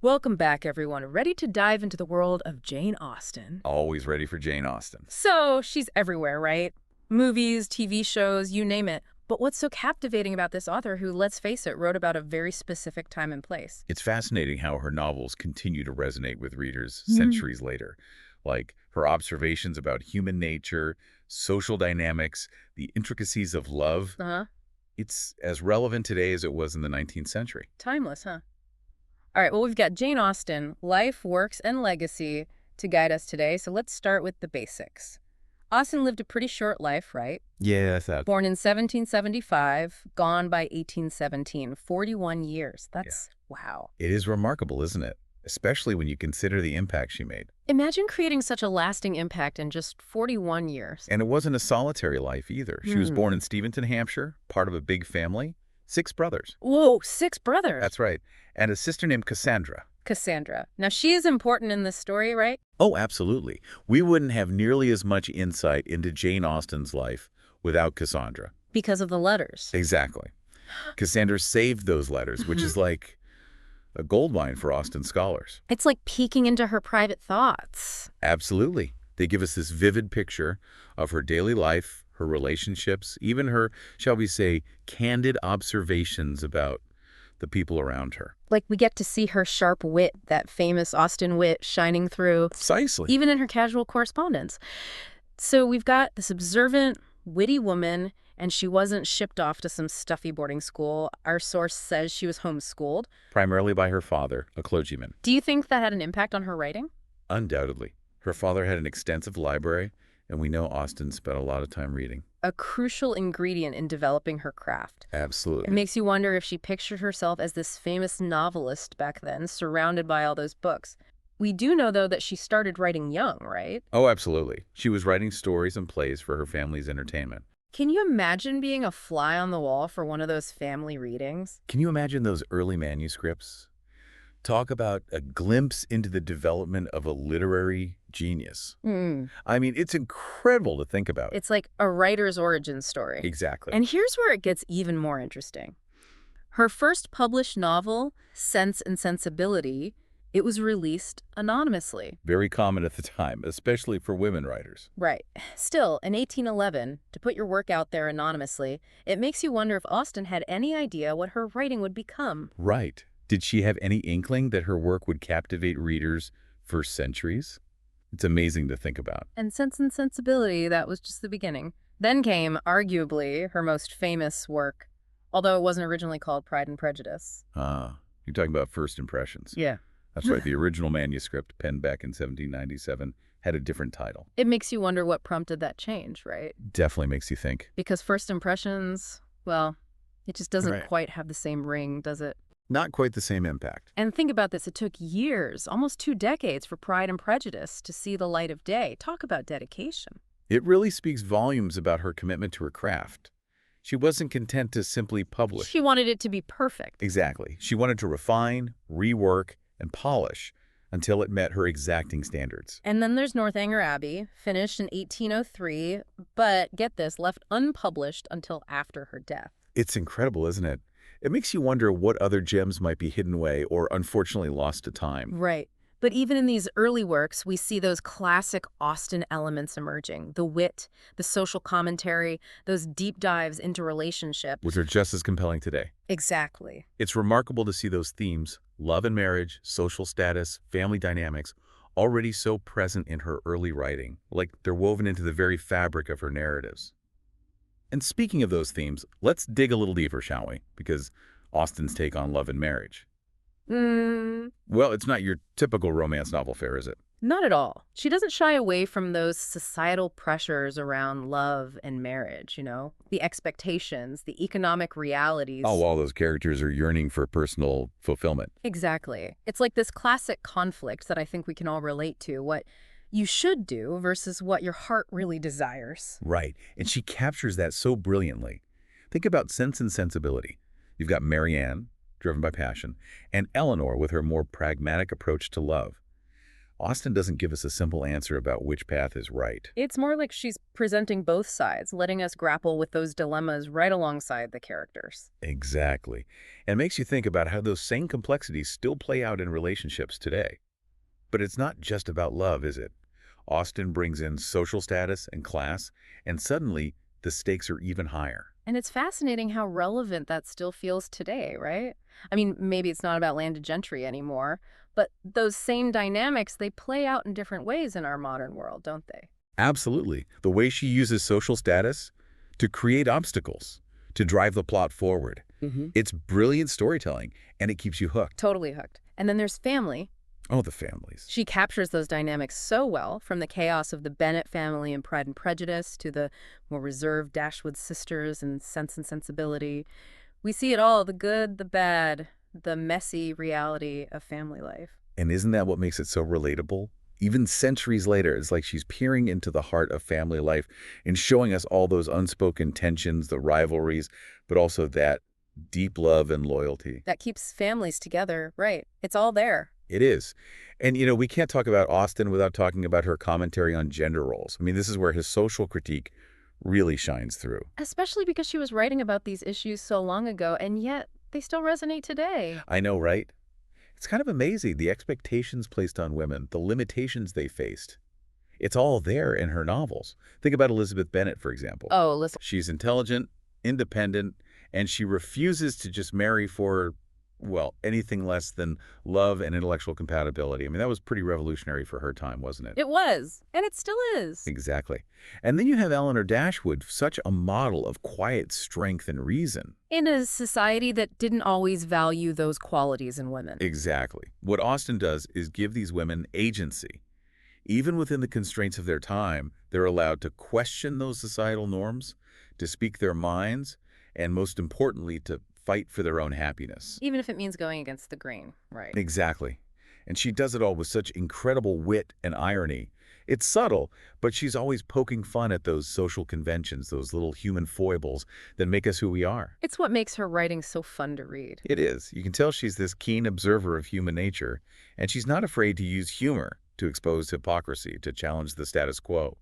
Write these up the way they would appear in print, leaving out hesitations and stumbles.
Welcome back, everyone. Ready to dive into the world of Jane Austen? Always ready for Jane Austen. So, she's everywhere, right? Movies, TV shows, you name it. But what's so captivating about this author who, let's face it, wrote about a very specific time and place? It's fascinating how her novels continue to resonate with readers Mhm. centuries later. Like her observations about human nature, social dynamics, the intricacies of love. Uh-huh. It's as relevant today as it was in the 19th century. Timeless, huh? All right, well, we've got Jane Austen, Life, Works, and Legacy to guide us today. So let's start with the basics. Austen lived a pretty short life, right? Yeah, that. Born in 1775, gone by 1817, 41 years. Yeah. That's wow. It is remarkable, isn't it? Especially when you consider the impact she made. Imagine creating such a lasting impact in just 41 years. And it wasn't a solitary life either. She was Hmm. born in Steventon, Hampshire, part of a big family, 6 brothers. Whoa, 6 brothers. That's right. And a sister named Cassandra. Cassandra. Now, she is important in this story, right? Oh, absolutely. We wouldn't have nearly as much insight into Jane Austen's life without Cassandra. Because of the letters. Exactly. Cassandra saved those letters, which is like a goldmine for Austen scholars. It's like peeking into her private thoughts. Absolutely. They give us this vivid picture of her daily life, her relationships, even her, shall we say, candid observations about the people around her. Like we get to see her sharp wit, that famous Austen wit shining through, Precisely. even in her casual correspondence. So we've got this observant, witty woman, and she wasn't shipped off to some stuffy boarding school. Our source says she was homeschooled. Primarily by her father, a clergyman. Do you think that had an impact on her writing? Undoubtedly. Her father had an extensive library, and we know Austen spent a lot of time reading. A crucial ingredient in developing her craft. It Absolutely. makes you wonder if she pictured herself as this famous novelist back then, surrounded by all those books. We do know, though, that she started writing young, right? Oh, absolutely. She was writing stories and plays for her family's entertainment. Can you imagine being a fly on the wall for one of those family readings? Can you imagine those early manuscripts? Talk about a glimpse into the development of a literary genius. I mean, it's incredible to think about. It's like a writer's origin story. Exactly. And here's where it gets even more interesting. Her first published novel, Sense and Sensibility, it was released anonymously. Very common at the time, especially for women writers. Right. Still, in 1811, to put your work out there anonymously, it makes you wonder if Austen had any idea what her writing would become. Right. Did she have any inkling that her work would captivate readers for centuries? It's amazing to think about. And Sense and Sensibility, that was just the beginning. Then came, arguably, her most famous work, although it wasn't originally called Pride and Prejudice. You're talking about first impressions. Yeah. That's right. The original manuscript, penned back in 1797, had a different title. It makes you wonder what prompted that change, right? Definitely makes you think. Because first impressions, well, it just doesn't Right. quite have the same ring, does it? Not quite the same impact. And think about this, it took years, almost 2 decades, for Pride and Prejudice to see the light of day. Talk about dedication. It really speaks volumes about her commitment to her craft. She wasn't content to simply publish. She wanted it to be perfect. Exactly. She wanted to refine, rework, and polish until it met her exacting standards. And then there's Northanger Abbey, finished in 1803, but get this, left unpublished until after her death. It's incredible, isn't it? It makes you wonder what other gems might be hidden away or unfortunately lost to time. Right. But even in these early works, we see those classic Austen elements emerging. The wit, the social commentary, those deep dives into relationships. Which are just as compelling today. Exactly. It's remarkable to see those themes, love and marriage, social status, family dynamics, already so present in her early writing, like they're woven into the very fabric of her narratives. And speaking of those themes, let's dig a little deeper, shall we? Because Austen's take on love and marriage. Well, it's not your typical romance novel fare, is it? Not at all. She doesn't shy away from those societal pressures around love and marriage, the expectations, the economic realities. Oh, all those characters are yearning for personal fulfillment. Exactly. It's like this classic conflict that I think we can all relate to, what you should do versus what your heart really desires. Right, and she captures that so brilliantly. Think about Sense and Sensibility. You've got Marianne, driven by passion, and Eleanor with her more pragmatic approach to love. Austen doesn't give us a simple answer about which path is right. It's more like she's presenting both sides, letting us grapple with those dilemmas right alongside the characters. Exactly. And it makes you think about how those same complexities still play out in relationships today. But it's not just about love, is it? Austen brings in social status and class, and suddenly the stakes are even higher. And it's fascinating how relevant that still feels today, right? I mean, maybe it's not about landed gentry anymore, but those same dynamics, they play out in different ways in our modern world, don't they? Absolutely. The way she uses social status to create obstacles, to drive the plot forward. It's brilliant storytelling, and it keeps you hooked. Totally hooked. And then there's family. Oh, the families. She captures those dynamics so well, from the chaos of the Bennet family in Pride and Prejudice to the more reserved Dashwood sisters in Sense and Sensibility. We see it all, the good, the bad, the messy reality of family life. And isn't that what makes it so relatable? Even centuries later, it's like she's peering into the heart of family life and showing us all those unspoken tensions, the rivalries, but also that deep love and loyalty. That keeps families together, right? It's all there. It is. And, we can't talk about Austen without talking about her commentary on gender roles. I mean, this is where his social critique really shines through. Especially because she was writing about these issues so long ago, and yet they still resonate today. I know, right? It's kind of amazing, the expectations placed on women, the limitations they faced. It's all there in her novels. Think about Elizabeth Bennet, for example. Oh, listen. She's intelligent, independent, and she refuses to just marry for, well, anything less than love and intellectual compatibility. I mean, that was pretty revolutionary for her time, wasn't it? It was, and it still is. Exactly. And then you have Eleanor Dashwood, such a model of quiet strength and reason. In a society that didn't always value those qualities in women. Exactly. What Austen does is give these women agency. Even within the constraints of their time, they're allowed to question those societal norms, to speak their minds, and most importantly, to fight for their own happiness. Even if it means going against the grain, right? Exactly. And she does it all with such incredible wit and irony. It's subtle, but she's always poking fun at those social conventions, those little human foibles that make us who we are. It's what makes her writing so fun to read. It is. You can tell she's this keen observer of human nature, and she's not afraid to use humor to expose hypocrisy, to challenge the status quo.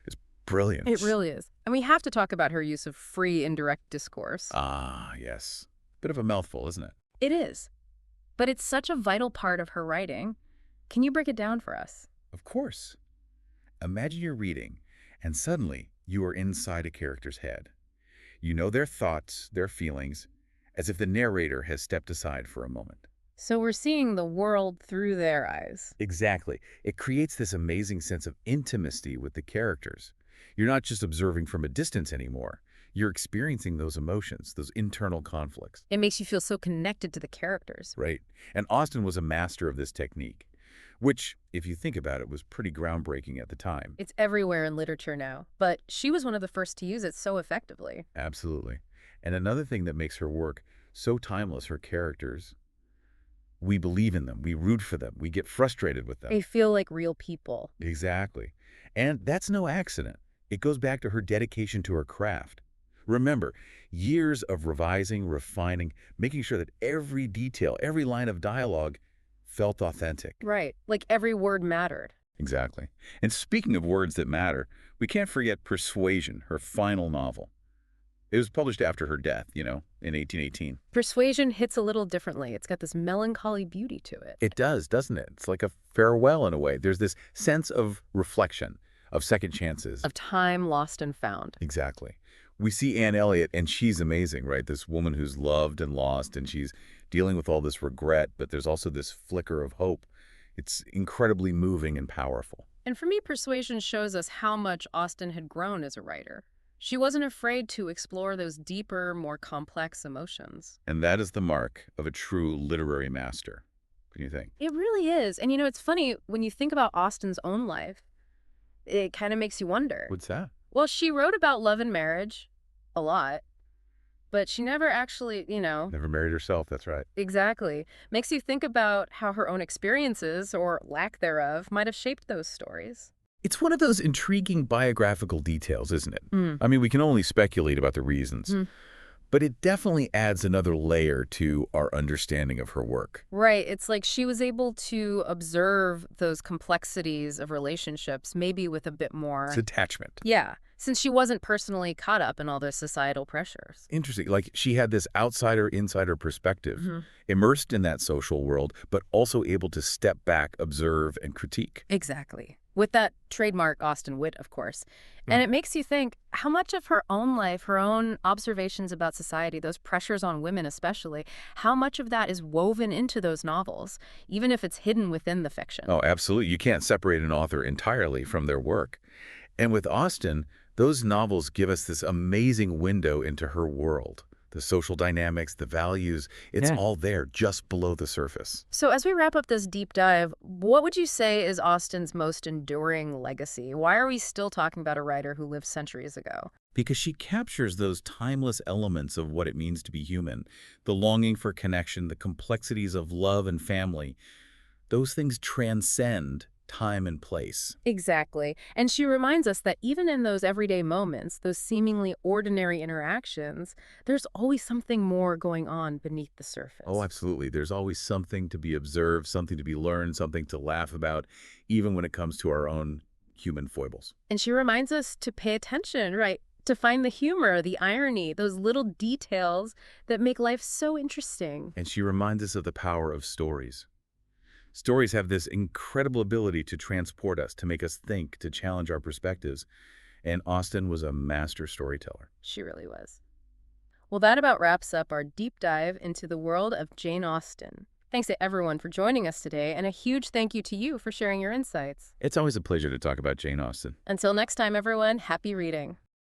It's brilliant. It really is. And we have to talk about her use of free indirect discourse. Ah, yes. Bit of a mouthful, isn't it? It is. But it's such a vital part of her writing. Can you break it down for us? Of course. Imagine you're reading, and suddenly you are inside a character's head. You know their thoughts, their feelings, as if the narrator has stepped aside for a moment. So we're seeing the world through their eyes. Exactly. It creates this amazing sense of intimacy with the characters. You're not just observing from a distance anymore. You're experiencing those emotions, those internal conflicts. It makes you feel so connected to the characters. Right. And Austen was a master of this technique, which, if you think about it, was pretty groundbreaking at the time. It's everywhere in literature now, but she was one of the first to use it so effectively. Absolutely. And another thing that makes her work so timeless, her characters, we believe in them, we root for them, we get frustrated with them. They feel like real people. Exactly. And that's no accident. It goes back to her dedication to her craft. Remember, years of revising, refining, making sure that every detail, every line of dialogue felt authentic. Right. Like every word mattered. Exactly. And speaking of words that matter, we can't forget Persuasion, her final novel. It was published after her death, in 1818. Persuasion hits a little differently. It's got this melancholy beauty to it. It does, doesn't it? It's like a farewell in a way. There's this sense of reflection, of second chances. Of time lost and found. Exactly. We see Anne Elliot, and she's amazing, right? This woman who's loved and lost, and she's dealing with all this regret, but there's also this flicker of hope. It's incredibly moving and powerful. And for me, Persuasion shows us how much Austen had grown as a writer. She wasn't afraid to explore those deeper, more complex emotions. And that is the mark of a true literary master. What do you think? It really is. And it's funny, when you think about Austen's own life, it kind of makes you wonder. What's that? Well, she wrote about love and marriage a lot, but she never actually, Never married herself, that's right. Exactly. Makes you think about how her own experiences, or lack thereof, might have shaped those stories. It's one of those intriguing biographical details, isn't it? Mm. I mean, we can only speculate about the reasons. Mm. But it definitely adds another layer to our understanding of her work. Right. It's like she was able to observe those complexities of relationships, maybe with a bit It's more. attachment. Yeah, since she wasn't personally caught up in all those societal pressures. Interesting. Like she had this outsider-insider perspective, immersed in that social world, but also able to step back, observe, and critique. Exactly. With that trademark Austen wit, of course. Mm. And it makes you think how much of her own life, her own observations about society, those pressures on women especially, how much of that is woven into those novels, even if it's hidden within the fiction. Oh, absolutely. You can't separate an author entirely from their work. And with Austen, those novels give us this amazing window into her world. The social dynamics, the values, it's Yeah. all there just below the surface. So as we wrap up this deep dive, what would you say is Austen's most enduring legacy? Why are we still talking about a writer who lived centuries ago? Because she captures those timeless elements of what it means to be human, the longing for connection, the complexities of love and family. Those things transcend time and place. Exactly. And she reminds us that even in those everyday moments, those seemingly ordinary interactions, there's always something more going on beneath the Oh, surface. absolutely. There's always something to be observed, something to be learned, something to laugh about, even when it comes to our own human foibles. And she reminds us to pay attention, right? To find the humor, the irony, those little details that make life so interesting. And she reminds us of the power of stories. Stories have this incredible ability to transport us, to make us think, to challenge our perspectives. And Austen was a master storyteller. She really was. Well, that about wraps up our deep dive into the world of Jane Austen. Thanks to everyone for joining us today, and a huge thank you to you for sharing your insights. It's always a pleasure to talk about Jane Austen. Until next time, everyone, happy reading.